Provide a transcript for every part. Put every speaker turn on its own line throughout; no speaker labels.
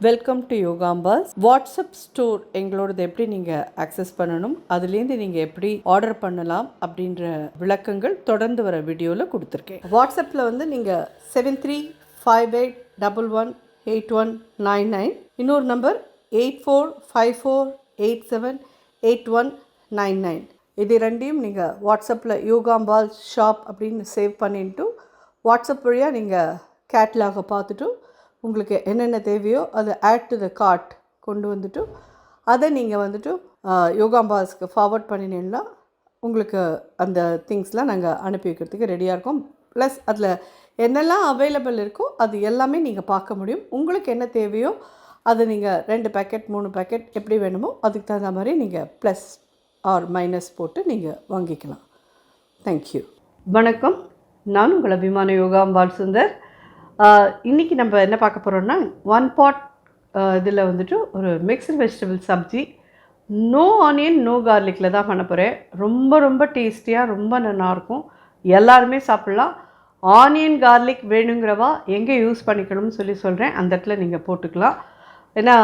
Welcome to யோகாம்பாஸ். WhatsApp store எங்களோடது எப்படி நீங்கள் ஆக்சஸ் பண்ணணும், அதுலேருந்து நீங்கள் எப்படி ஆர்டர் பண்ணலாம் அப்படின்ற விளக்கங்கள் தொடர்ந்து வர வீடியோவில் கொடுத்துருக்கேன். வாட்ஸ்அப்பில் வந்து நீங்கள் 7358118199, இன்னொரு நம்பர் 8454878199. இது ரெண்டையும் நீங்கள் வாட்ஸ்அப்பில் யோகாம்பால் ஷாப் அப்படின்னு சேவ் பண்ணிட்டு வாட்ஸ்அப் வழியாக நீங்கள் கேட்லாகை பார்த்துட்டு உங்களுக்கு என்னென்ன தேவையோ அதை ஆட் டு த கார்ட் கொண்டு வந்துட்டு அதை நீங்கள் வந்துட்டு யோகாம்பாஸ்க்கு ஃபார்வர்ட் பண்ணினீங்கன்னா உங்களுக்கு அந்த திங்ஸ்லாம் நாங்கள் அனுப்பி வைக்கிறதுக்கு ரெடியாக இருக்கோம். ப்ளஸ் அதில் என்னெல்லாம் அவைலபிள் இருக்கோ அது எல்லாமே நீங்கள் பார்க்க முடியும். உங்களுக்கு என்ன தேவையோ அதை நீங்கள் 2 பேக்கெட் 3 பேக்கெட் எப்படி வேணுமோ அதுக்கு தகுந்த மாதிரி நீங்கள் ப்ளஸ் ஆர் மைனஸ் போட்டு நீங்கள் வாங்கிக்கலாம். தேங்க்யூ. வணக்கம், நான் உங்கள் அபிமான யோகாம்பால் சுந்தர். இன்றைக்கி நம்ம என்ன பார்க்க போகிறோம்னா 1 pot இதில் வந்துட்டு ஒரு mixed vegetable sabzi no onion no கார்லிக்கில் தான் பண்ண போகிறேன். ரொம்ப ரொம்ப டேஸ்டியாக ரொம்ப நல்லாயிருக்கும், எல்லாருமே சாப்பிட்லாம். ஆனியன் கார்லிக் வேணுங்கிறவா எங்கே யூஸ் பண்ணிக்கணும்னு சொல்கிறேன், அந்த இடத்துல நீங்கள் போட்டுக்கலாம். ஏன்னா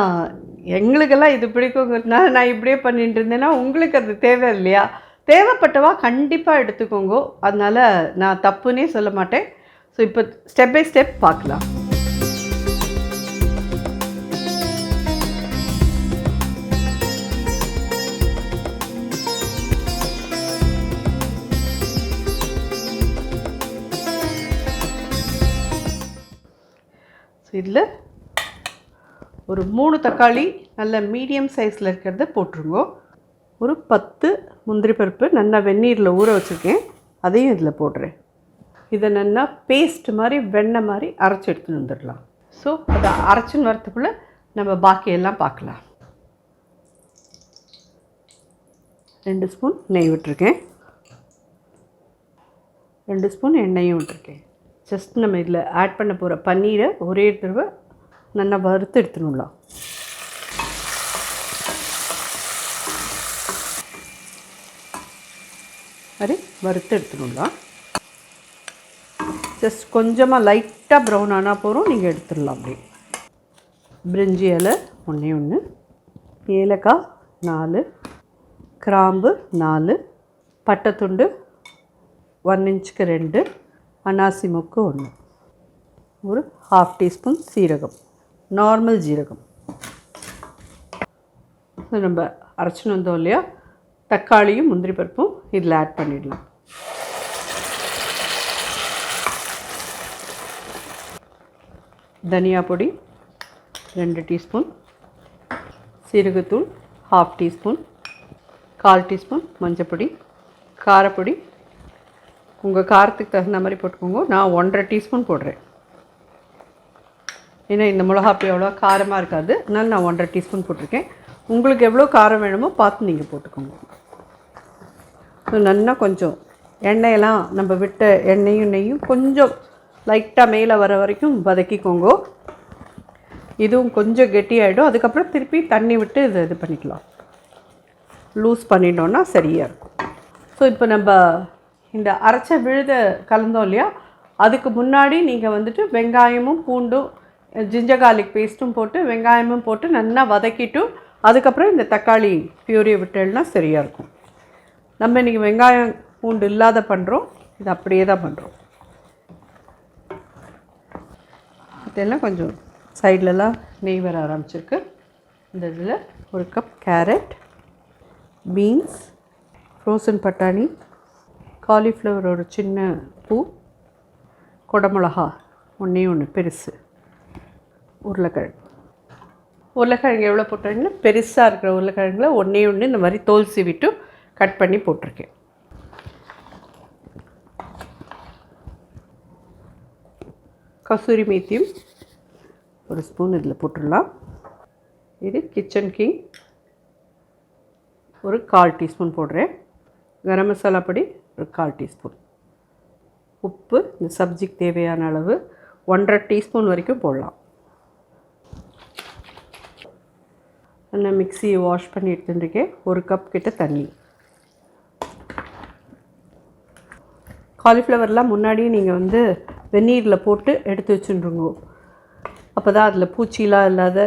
எங்களுக்கெல்லாம் இது பிடிக்குங்கிறதுனால நான் இப்படியே பண்ணிட்டு இருந்தேன்னா உங்களுக்கு அது தேவை இல்லையா? தேவைப்பட்டவா கண்டிப்பாக எடுத்துக்கோங்க, அதனால் நான் தப்புன்னே சொல்ல மாட்டேன். ஸோ இப்போ ஸ்டெப் பை ஸ்டெப் பார்க்கலாம். ஸோ இதில் ஒரு 3 தக்காளி நல்ல மீடியம் சைஸில் இருக்கிறத போட்டுருங்க. ஒரு 10 முந்திரி பருப்பு நல்லா வெந்நீரில் ஊற வச்சுருக்கேன், அதையும் இதில் போடுறேன். இதை நல்லா பேஸ்ட் மாதிரி வெண்ணெய் மாதிரி அரைச்சி எடுத்துன்னு வந்துடலாம். ஸோ அதை அரைச்சின்னு வரத்துக்குள்ளே நம்ம பாக்கியெல்லாம் பார்க்கலாம். 2 ஸ்பூன் நெய் விட்டுருக்கேன், 2 ஸ்பூன் எண்ணெயும் விட்டுருக்கேன். ஜஸ்ட் நம்ம இதில் ஆட் பண்ண போகிற பன்னீரை ஒரே தடவை நல்லா வறுத்து எடுத்துடலாம். அது வறுத்து எடுத்துடலாம். ஜஸ்ட் கொஞ்சமாக லைட்டாக ப்ரௌன் ஆனால் போகிறோம், நீங்கள் எடுத்துடலாம். அப்படி பிரிஞ்சி இலை 1, ஏலக்காய் 4, கிராம்பு 4, பட்டைத்துண்டு 1 இன்ச்சுக்கு 2, அன்னாசி மொக்கு 1, ஒரு 1/2 டீஸ்பூன் சீரகம், நார்மல் ஜீரகம். நம்ம அரைச்சின்னு வந்தோம் இல்லையா, தக்காளியும் முந்திரி பருப்பும் இதில் ஆட் பண்ணிடலாம். தனியா பொடி 2 டீஸ்பூன், சீரகத்தூள் 1/2 டீஸ்பூன், 1/4 டீஸ்பூன் மஞ்சப்பொடி, காரப்பொடி உங்கள் காரத்துக்கு தகுந்த மாதிரி போட்டுக்கோங்க. நான் 1.5 டீஸ்பூன் போடுறேன், ஏன்னா இந்த மிளகாப்பொடி எவ்வளோ காரமாக இருக்காது, அதனால் நான் 1.5 டீஸ்பூன் போட்டிருக்கேன். உங்களுக்கு எவ்வளோ காரம் வேணுமோ பார்த்து நீங்கள் போட்டுக்கோங்க. நல்லா கொஞ்சம் எண்ணெயெல்லாம் நம்ம விட்ட எண்ணெயும் நெய்யும் கொஞ்சம் லைட்டாக மேலே வர வரைக்கும் வதக்கிக்கோங்க. இதுவும் கொஞ்சம் கெட்டியாகிடும், அதுக்கப்புறம் திருப்பி தண்ணி விட்டு இது பண்ணிக்கலாம். லூஸ் பண்ணிட்டோன்னா சரியாக இருக்கும். ஸோ இப்போ நம்ம இந்த அரைச்ச விழுத கலந்தோம் இல்லையா, அதுக்கு முன்னாடி நீங்கள் வந்துட்டு வெங்காயமும் பூண்டும் ஜிஞ்சர் கார்லிக் பேஸ்ட்டும் போட்டு வெங்காயமும் போட்டு நல்லா வதக்கிட்டு அதுக்கப்புறம் இந்த தக்காளி பியூரியை விட்டுனா சரியாக இருக்கும். நம்ம இன்றைக்கி வெங்காயம் பூண்டு இல்லாத பண்ணுறோம், இது அப்படியே தான் பண்ணுறோம். இதெல்லாம் கொஞ்சம் சைட்லலாம் நெய் வர ஆரம்பிச்சிருக்கு. இந்த இதில் 1 கப் கேரட், பீன்ஸ், ஃப்ரோசன் பட்டாணி, காலிஃப்ளவர் ஒரு சின்ன பூ, குடமிளகா 1 பெருசு, உருளைக்கிழங்கு எவ்வளோ போட்டீங்கன்னா பெருசாக இருக்கிற உருளைக்கிழங்குல 1 இந்த மாதிரி தோல் சீவிட்டு கட் பண்ணி போட்டிருக்கேன். கசூரி மேத்தியும் 1 ஸ்பூன் இதில் போட்டுடலாம். இது கிச்சன் கிங் ஒரு 1/4 டீஸ்பூன் போடுறேன். கரம் மசாலா பொடி ஒரு 1/4 டீஸ்பூன். உப்பு இந்த சப்ஜிக்கு தேவையான அளவு 1.5 டீஸ்பூன் வரைக்கும் போடலாம். நான் மிக்ஸியை வாஷ் பண்ணி எடுத்துட்டுருக்கேன். 1 கப் கிட்ட தண்ணி. காலிஃப்ளவர்லாம் முன்னாடியே நீங்கள் வெந்நீரில் போட்டு எடுத்து வச்சுருங்க, அப்போ தான் அதில் பூச்சிலாம் இல்லாத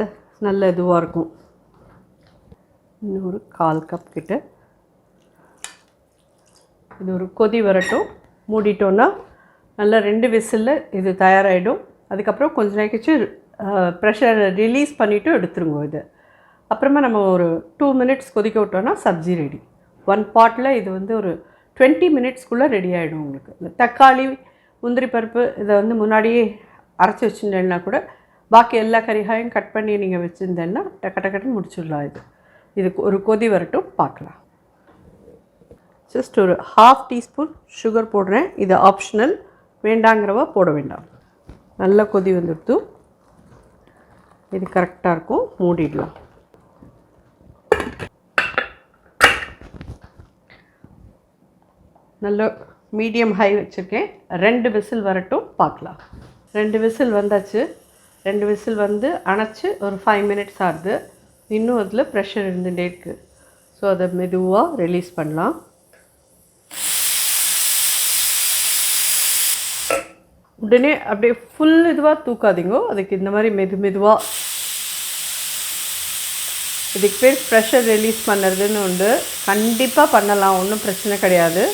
நல்ல இதுவாக இருக்கும். இன்னொரு 1/4 கப் கிட்ட. இது ஒரு கொதி வரட்டும். மூடிட்டோன்னா நல்லா 2 விசிலில் இது தயாராகிடும். அதுக்கப்புறம் கொஞ்சம் நேரம் கழிச்சு ப்ரெஷர் ரிலீஸ் பண்ணிவிட்டு எடுத்துருங்க இது. அப்புறமா நம்ம ஒரு 2 மினிட்ஸ் கொதிக்க விட்டோன்னா சப்ஜி ரெடி. 1 பாட்டில் இது வந்து ஒரு 20 மினிட்ஸ்க்குள்ளே ரெடி ஆகிடும் உங்களுக்கு. இந்த தக்காளி, முந்திரி பருப்பு இதை வந்து முன்னாடியே அரைச்சி வச்சுருந்தேன்னா கூட பாக்கி எல்லா கறிகாயும் கட் பண்ணி நீங்கள் வச்சுருந்தேன்னா டக்குன்னு முடிச்சிடலாம். இதுக்கு ஒரு கொதி வரட்டும், பார்க்கலாம். ஜஸ்ட் ஒரு 1/2 டீஸ்பூன் சுகர் போடுறேன். இது ஆப்ஷனல், வேண்டாங்கிறவா போட வேண்டாம். நல்லா கொதி வந்துடுத்து. இது கரெக்டாக இருக்கும். மூடிடலாம். நல்ல மீடியம் ஹை வச்சுருக்கேன். 2 விசில் வரட்டும், பார்க்கலாம். 2 விசில் வந்தாச்சு. 2 விசில் வந்து அணைச்சி ஒரு 5 மினிட்ஸ் ஆகுது. இன்னும் அதில் ப்ரெஷர் இருந்துகிட்டே இருக்குது. ஸோ அதை மெதுவாக ரிலீஸ் பண்ணலாம். உடனே அப்படியே ஃபுல் இதுவாக தூக்காதீங்க. அதுக்கு இந்த மாதிரி மெதுவாக, இதுக்கு பேர் ப்ரெஷர் ரிலீஸ் பண்ணுறதுன்னு உண்டு. கண்டிப்பாக பண்ணலாம், ஒன்றும் பிரச்சனை கிடையாது.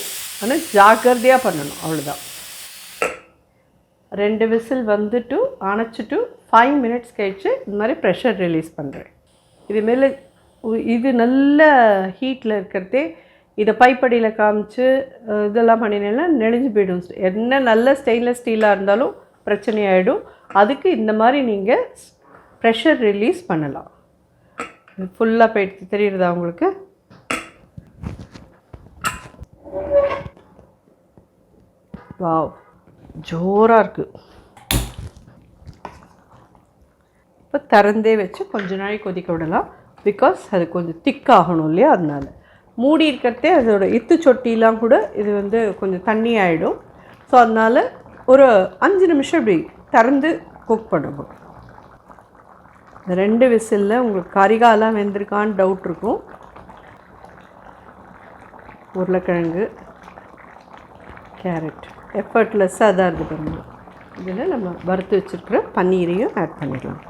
ஆனால் ஜாக்கிரதையாக பண்ணணும், அவ்வளோதான். 2 விசில் வந்துட்டு அணைச்சிட்டு 5 மினிட்ஸ் கழிச்சு இந்த மாதிரி ப்ரெஷர் ரிலீஸ் பண்ணுறேன். இது மேலே இது நல்ல ஹீட்டில் இருக்கிறதே. இதை பைப்படியில் காமிச்சு இதெல்லாம் பண்ணினேன்னா நெளிஞ்சு போய்டும். என்ன நல்ல ஸ்டெயின்லெஸ் ஸ்டீலாக இருந்தாலும் பிரச்சனையாயிடும். அதுக்கு இந்த மாதிரி நீங்கள் ப்ரெஷர் ரிலீஸ் பண்ணலாம். ஃபுல்லாக போயிடுச்சு, தெரியுறதா உங்களுக்கு? வாவ், ஜோராக இருக்குது. இப்போ திறந்தே வச்சு கொஞ்ச நாளைக்கு கொதிக்க விடலாம். பிகாஸ் அது கொஞ்சம் திக்காகணும் இல்லையா, அதனால. மூடி இருக்கிறதே அதோட இத்து சொட்டிலாம் கூட இது வந்து கொஞ்சம் தண்ணி ஆகிடும். ஸோ அதனால் ஒரு 5 நிமிஷம் இப்படி திறந்து குக் பண்ணணும். இந்த 2 விசிலில் உங்களுக்கு கறிகாலாம் வெந்திருக்கான்னு டவுட் இருக்கும். உருளைக்கிழங்கு, கேரட் எஃபர்ட்லெஸ்ஸாக தான் இருக்குது பாருங்கள். இதில் நம்ம வறுத்து வச்சுருக்கிற பன்னீரையும் ஆட் பண்ணிடலாம்.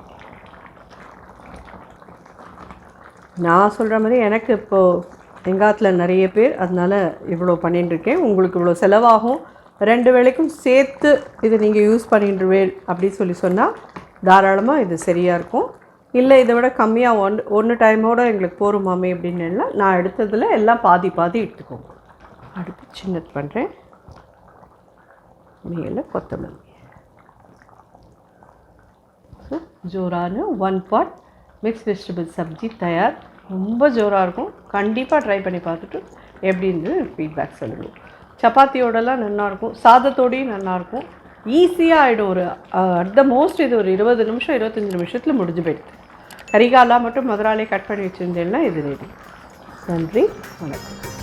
நான் சொல்கிற மாதிரி எனக்கு இப்போது எங்காத்தில் நிறைய பேர், அதனால் இவ்வளோ பண்ணிட்டுருக்கேன். உங்களுக்கு இவ்வளோ செலவாகும், 2 வேளைக்கும் சேர்த்து இது நீங்கள் யூஸ் பண்ணிட்டுருவேன் அப்படின்னு சொன்னால் தாராளமாக இது சரியாக இருக்கும். இல்லை இதை விட கம்மியாக ஒன்று டைமோடு எங்களுக்கு போருமாமே அப்படின்னு நான் எடுத்ததில் எல்லாம் பாதி எடுத்துக்கோங்க. அடுத்து சின்னது பண்ணுறேன். மேலே கொத்தமல்லி. ஸோ ஜோரான 1 பாட் மிக்ஸ் வெஜிடபிள் சப்ஜி தயார். ரொம்ப ஜோராக இருக்கும். கண்டிப்பாக ட்ரை பண்ணி பார்த்துட்டு எப்படின்னு ஃபீட்பேக் சொல்லுங்கள். சப்பாத்தியோடலாம் நல்லாயிருக்கும், சாதத்தோடையும் நல்லாயிருக்கும். ஈஸியாக ஆகிடும். ஒரு அட் த மோஸ்ட் இது ஒரு 20 நிமிஷம் 25 நிமிஷத்தில் முடிஞ்சு போயிடுது. கறிகாலாம் மட்டும் முதலாளி கட் பண்ணி வச்சுருந்தேன்னா இது ரெடி. நன்றி, வணக்கம்.